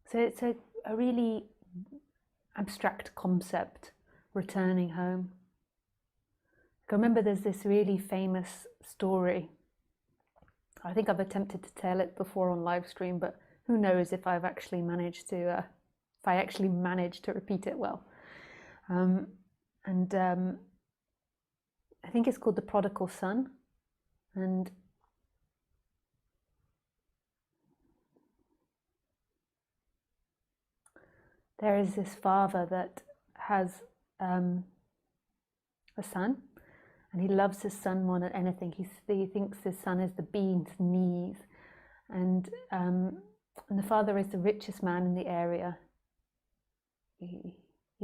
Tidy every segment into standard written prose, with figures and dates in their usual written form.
So it's a really abstract concept, returning home. I remember there's this really famous story. I think I've attempted to tell it before on live stream, but who knows if I actually managed to repeat it well. I think it's called The Prodigal Son, and there is this father that has a son, and he loves his son more than anything. He thinks his son is the bee's knees, and the father is the richest man in the area. He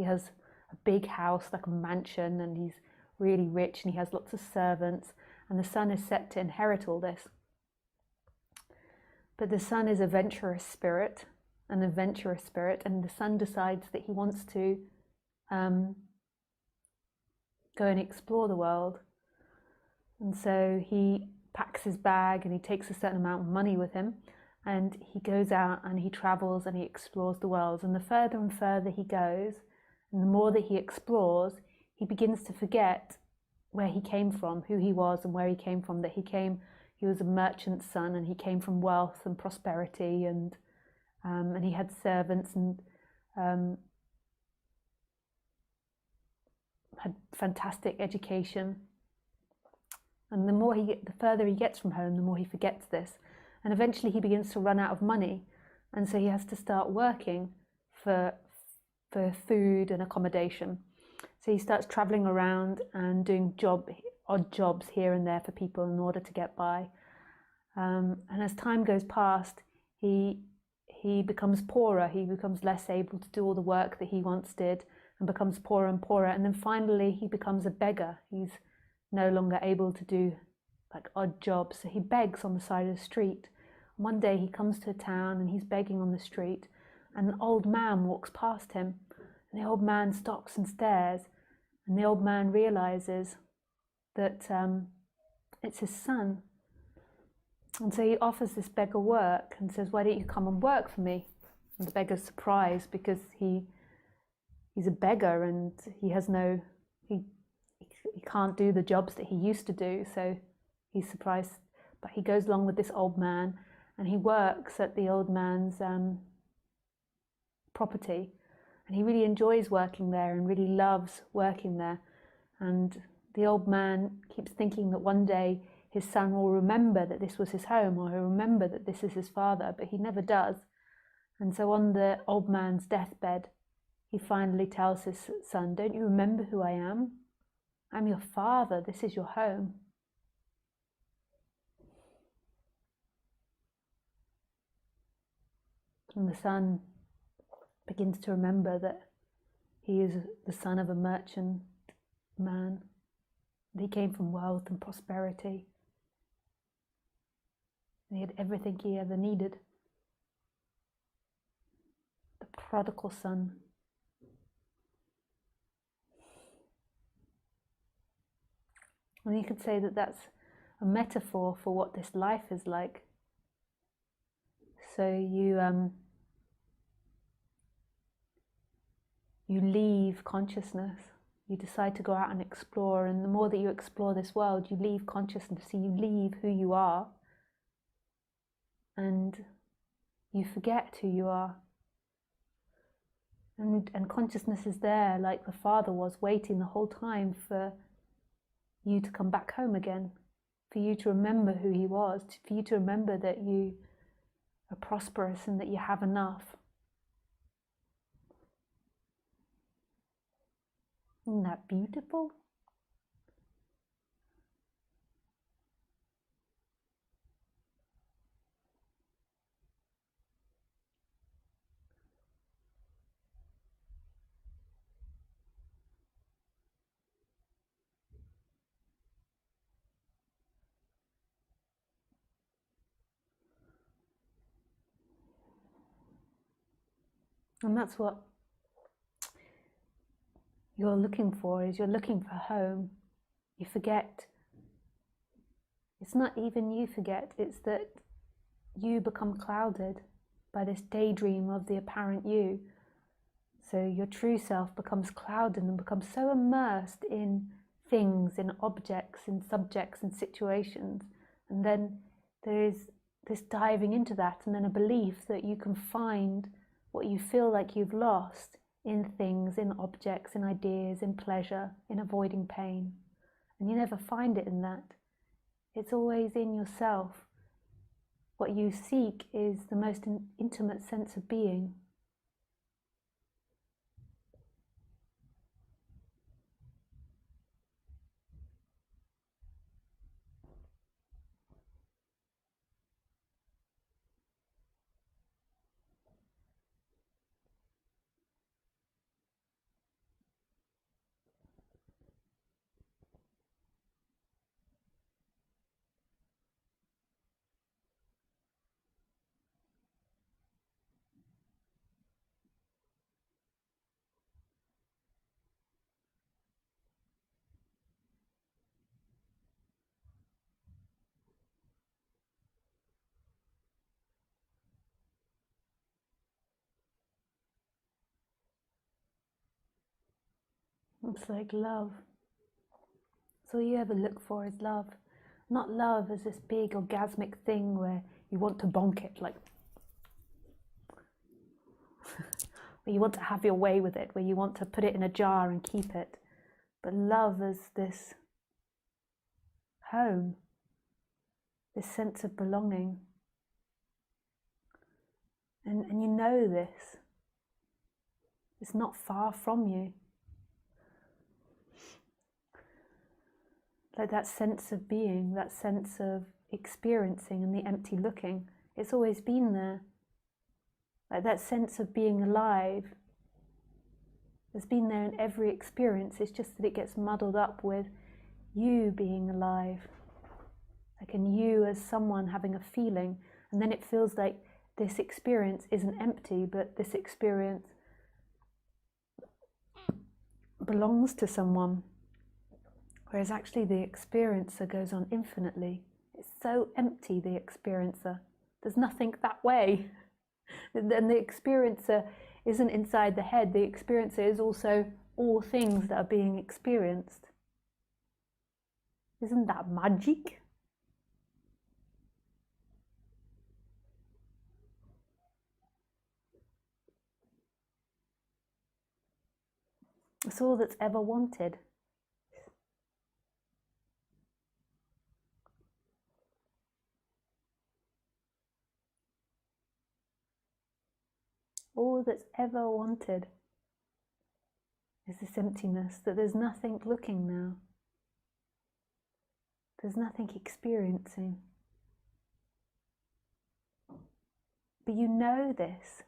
has a big house, like a mansion, and he's really rich, and he has lots of servants, and the son is set to inherit all this. But the son is an adventurous spirit, and the son decides that he wants to go and explore the world. And so he packs his bag and he takes a certain amount of money with him, and he goes out and he travels and he explores the world. And the further and further he goes, and the more that he explores, he begins to forget where he came from, who he was and where he came from, that he was a merchant's son, and he came from wealth and prosperity, and he had servants, and had fantastic education. And the further he gets from home, the more he forgets this. And eventually he begins to run out of money. And so he has to start working for food and accommodation. So he starts traveling around and doing odd jobs here and there for people in order to get by. And as time goes past, he becomes poorer. He becomes less able to do all the work that he once did, and becomes poorer and poorer. And then finally he becomes a beggar. He's no longer able to do like odd jobs, so he begs on the side of the street. One day he comes to a town and he's begging on the street, and an old man walks past him, and the old man stops and stares, and the old man realizes that it's his son. And so he offers this beggar work and says, "Why don't you come and work for me?" And the beggar's surprised because he's a beggar and he can't do the jobs that he used to do, so he's surprised. But he goes along with this old man, and he works at the old man's property, and he really enjoys working there and really loves working there. And the old man keeps thinking that one day his son will remember that this was his home, or he'll remember that this is his father, but he never does. And so on the old man's deathbed, he finally tells his son, "Don't you remember who I am? I'm your father, this is your home." And the son begins to remember that he is the son of a merchant man. He came from wealth and prosperity. And he had everything he ever needed. The prodigal son. And you could say that that's a metaphor for what this life is like. So you leave consciousness. You decide to go out and explore, and the more that you explore this world, you leave consciousness. So you leave who you are, and you forget who you are. And consciousness is there, like the Father was, waiting the whole time for you to come back home again, for you to remember who He was, for you to remember that you are prosperous and that you have enough. Isn't that beautiful? And that's what you're looking for, is you're looking for home. You forget. It's not even you forget, it's that you become clouded. by this daydream of the apparent you. So your true self becomes clouded and becomes so immersed in things, in objects, in subjects, in situations. And then there is this diving into that, and then a belief that you can find what you feel like you've lost in things, in objects, in ideas, in pleasure, in avoiding pain. And you never find it in that. It's always in yourself. What you seek is the most intimate sense of being. It's like love. So all you ever look for is love. Not love as this big orgasmic thing where you want to bonk it, like where you want to have your way with it, where you want to put it in a jar and keep it. But love as this home, this sense of belonging. And you know this. It's not far from you. Like that sense of being, that sense of experiencing and the empty looking, it's always been there. Like that sense of being alive has been there in every experience. It's just that it gets muddled up with you being alive. Like in you as someone having a feeling, and then it feels like this experience isn't empty, but this experience belongs to someone. Whereas actually the experiencer goes on infinitely. It's so empty, the experiencer. There's nothing that way. And the experiencer isn't inside the head. The experiencer is also all things that are being experienced. Isn't that magic? It's all that's ever wanted. All that's ever wanted is this emptiness, that there's nothing looking now. There's nothing experiencing. But you know this.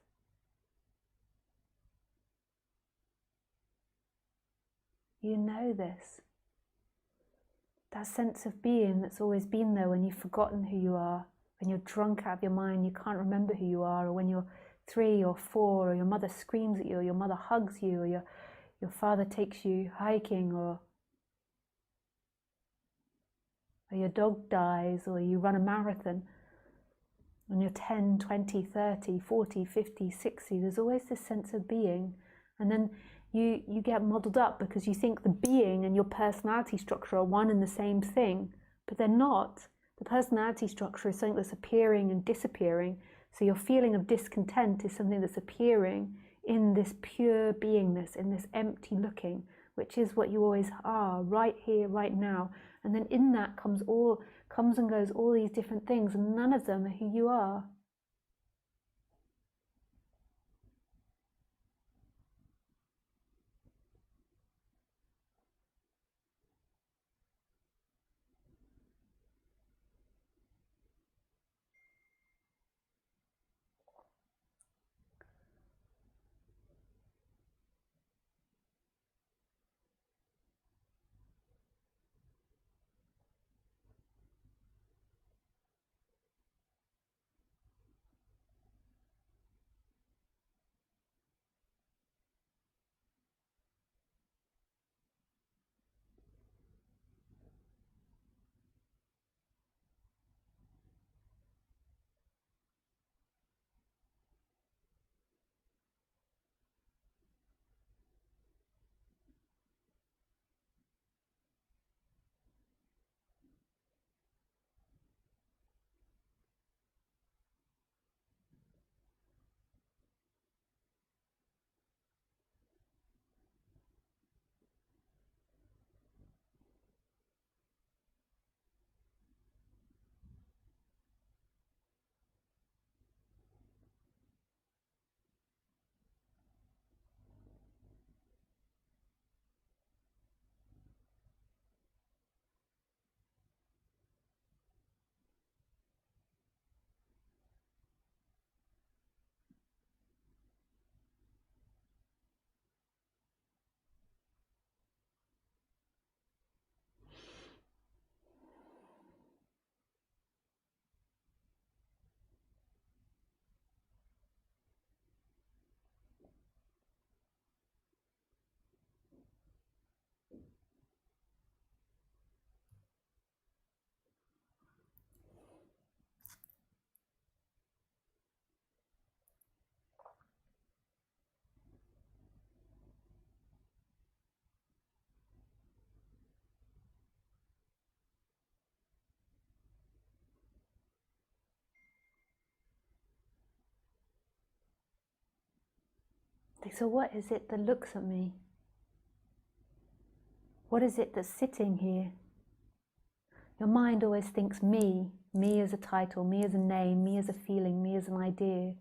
You know this. That sense of being that's always been there when you've forgotten who you are, when you're drunk out of your mind, you can't remember who you are, or when you're 3 or 4, or your mother screams at you, or your mother hugs you, or your father takes you hiking, or your dog dies, or you run a marathon. When you're 10, 20, 30, 40, 50, 60, there's always this sense of being. And then you get muddled up because you think the being and your personality structure are one and the same thing, but they're not. The personality structure is something that's appearing and disappearing. So your feeling of discontent is something that's appearing in this pure beingness, in this empty looking, which is what you always are, right here, right now. And then in that comes and goes all these different things, and none of them are who you are. So what is it that looks at me? What is it that's sitting here? Your mind always thinks me as a title, me as a name, me as a feeling, me as an idea,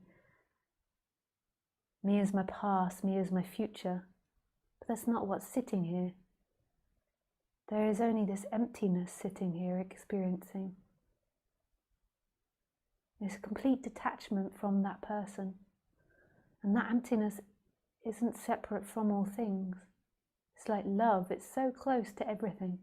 me as my past, me as my future. But that's not what's sitting here. There is only this emptiness sitting here experiencing. This complete detachment from that person. And that emptiness isn't separate from all things. It's like love, it's so close to everything.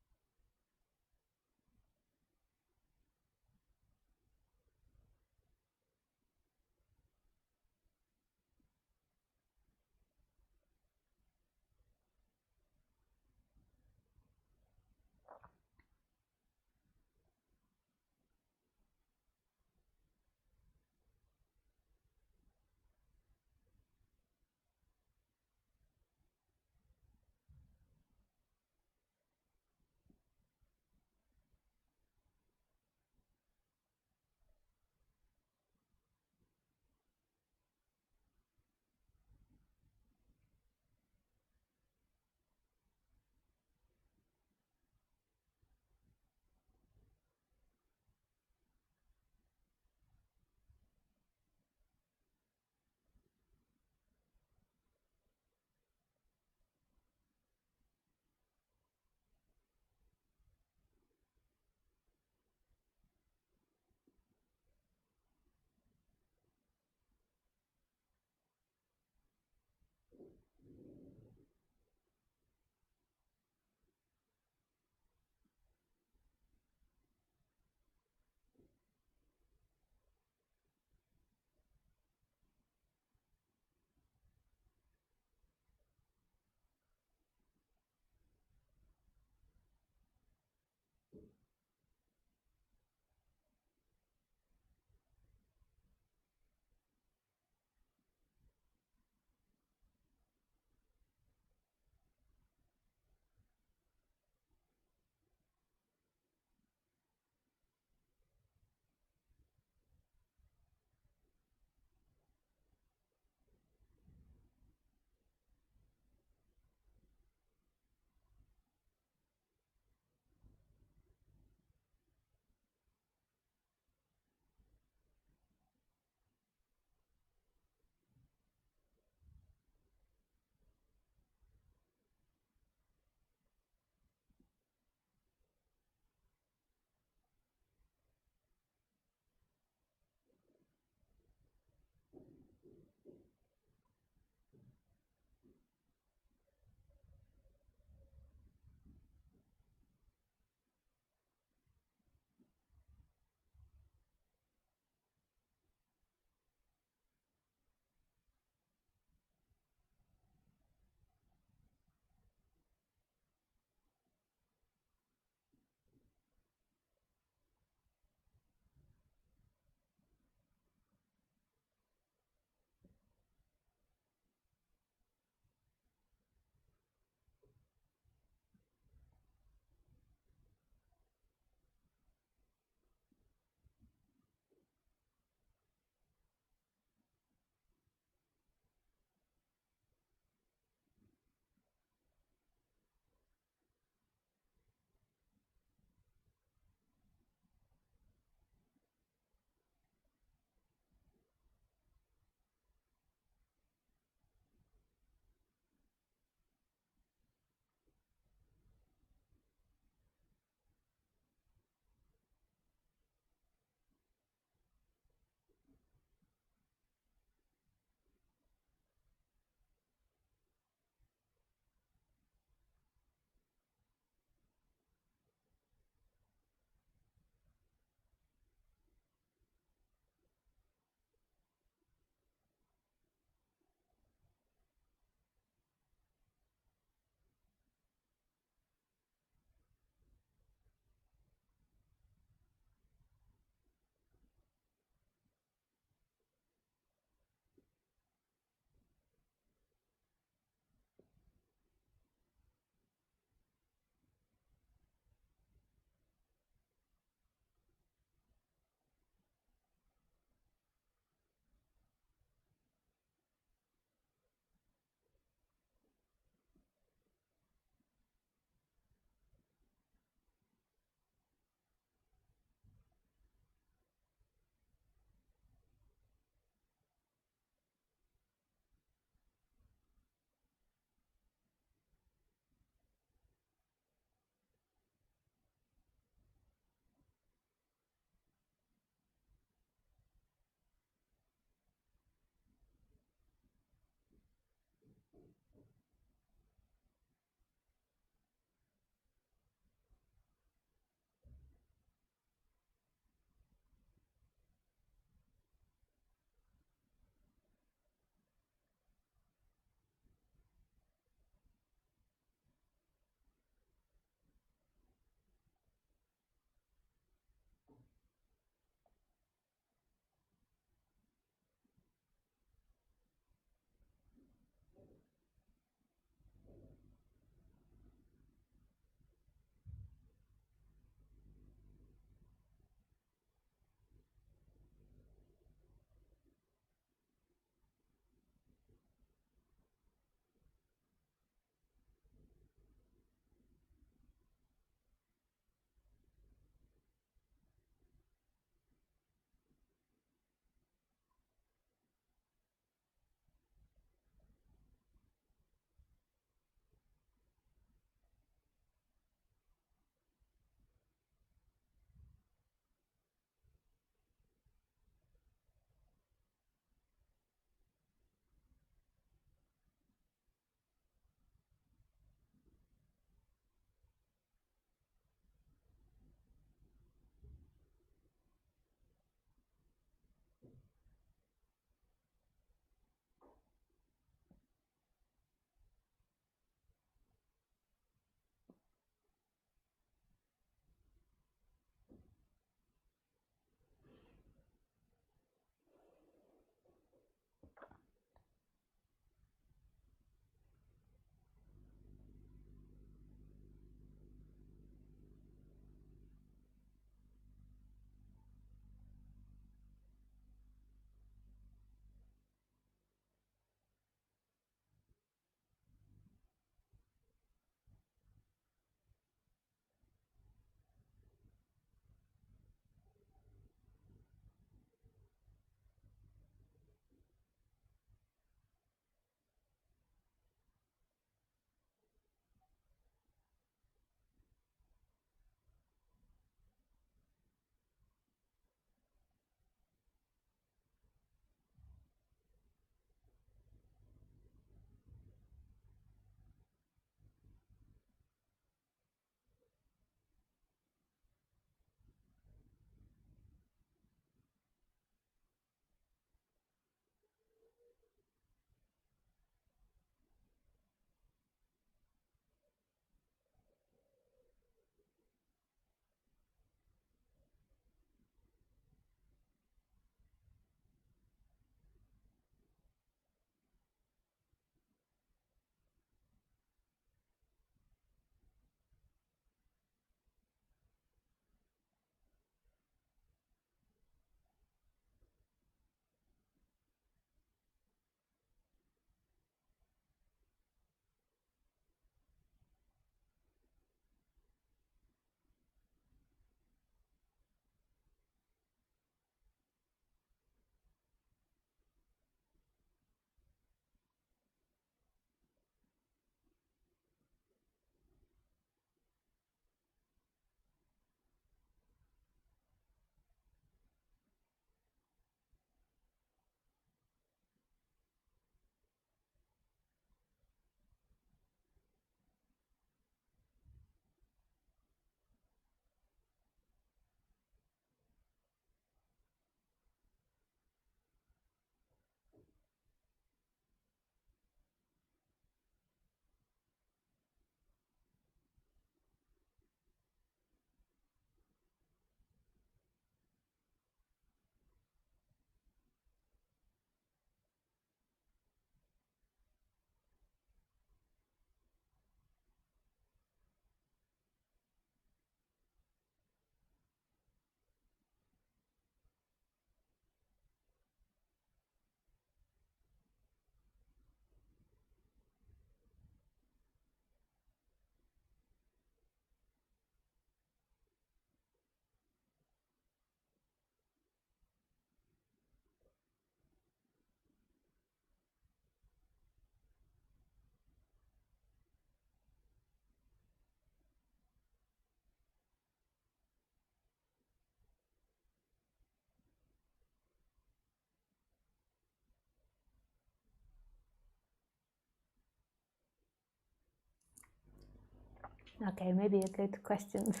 Okay, maybe I'll go to questions.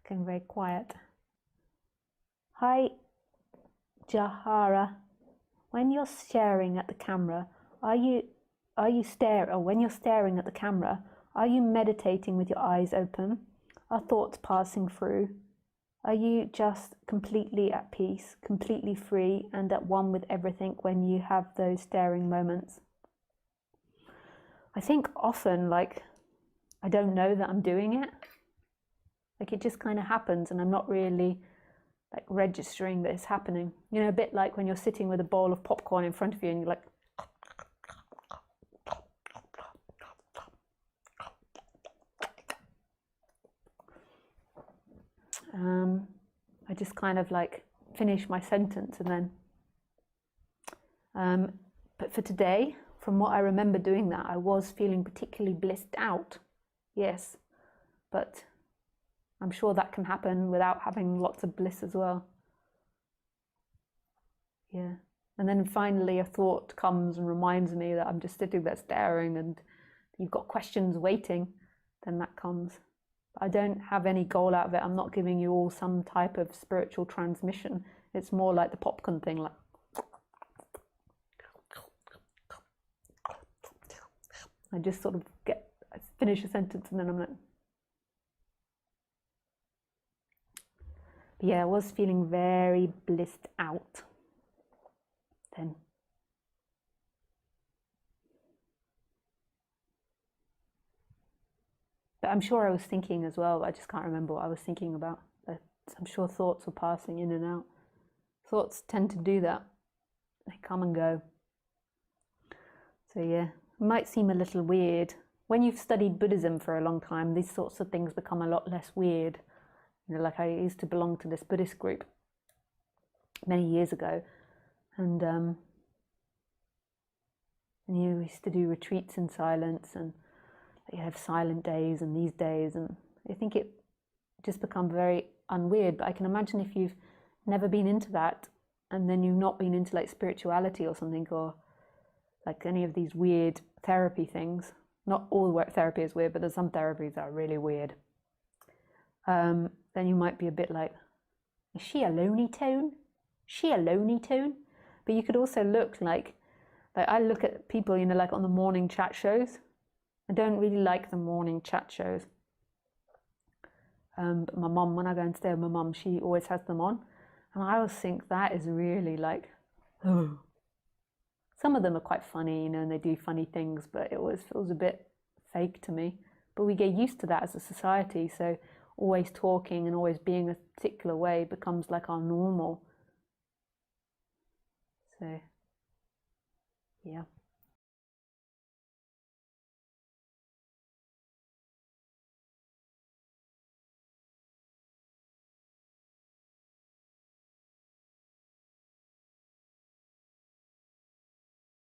Getting very quiet. Hi, Jahara. When you're staring at the camera, when you're staring at the camera, are you meditating with your eyes open? Are thoughts passing through? Are you just completely at peace, completely free and at one with everything when you have those staring moments? I think often, like, I don't know that I'm doing it. Like, it just kind of happens and I'm not really like registering that it's happening. You know, a bit like when you're sitting with a bowl of popcorn in front of you and you're like, I just kind of like finish my sentence and then, but for today, from what I remember doing that, I was feeling particularly blissed out. Yes, but I'm sure that can happen without having lots of bliss as well. Yeah. And then finally a thought comes and reminds me that I'm just sitting there staring and you've got questions waiting, then that comes. I don't have any goal out of it. I'm not giving you all some type of spiritual transmission. It's more like the popcorn thing, like I just sort of I finish a sentence and then I'm like, but yeah, I was feeling very blissed out then. But I'm sure I was thinking as well. I just can't remember what I was thinking about. But I'm sure thoughts were passing in and out. Thoughts tend to do that. They come and go. So yeah, it might seem a little weird. When you've studied Buddhism for a long time, these sorts of things become a lot less weird. You know, like I used to belong to this Buddhist group many years ago, and you used to do retreats in silence, and you have silent days and these days, and I think it just become very unweird. But I can imagine if you've never been into that, and then you've not been into like spirituality or something, or like any of these weird therapy things. Not all therapy is weird, but there's some therapies that are really weird. Then you might be a bit like, is she a Looney Tune? She a Looney Tune? But you could also look like I look at people, you know, like on the morning chat shows. I don't really like the morning chat shows. But my mum, when I go and stay with my mum, she always has them on. And I always think that is really like, oh. Some of them are quite funny, you know, and they do funny things, but it always feels a bit fake to me. But we get used to that as a society, so always talking and always being a particular way becomes like our normal. So, yeah.